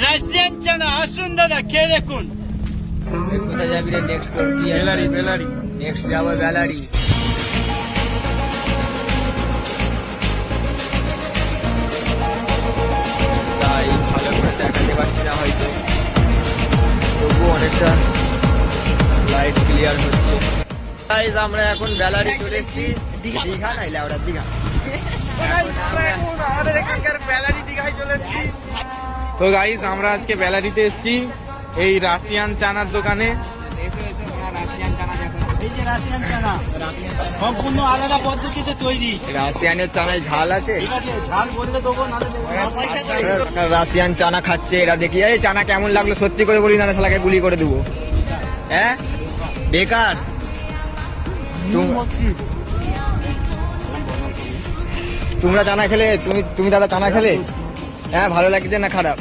Russian চানা আসুন দাদা খেয়ে দেখুন। কোথায় যাবি রে নেক্সট? তোর কি বেলারি নেক্সট যাবো বেলারি। তাই ভালো করে দেখাতে পারছি না হয়তো, তবুও অনেকটা লাইট ক্লিয়ার হচ্ছে। গাইস আমরা এখন বেলারি চলে এসেছি। দীঘা নাইলে আমরা দীঘা তো গাইস আমরা আজকে বেলারিতে এসেছি এই রাশিয়ান চানার দোকানে। এই যে রাশিয়ান চানা সম্পূর্ণ আলাদা পদ্ধতিতে তৈরি। রাশিয়ানের চানায় ঝাল আছে। ঠিক আছে, ঝাল বললে দেবো, নাহলে দেবো না। রাশিয়ান চানা খাচ্ছে এরা, দেখি এই চানা কেমন লাগলো সত্যি করে বলি, না শালাকে গুলি করে দেবো। হ্যাঁ বেকার। তোমরা চানা খেলে, তুমি দাদা চানা খেলে? হ্যাঁ ভালো লাগছে না খারাপ?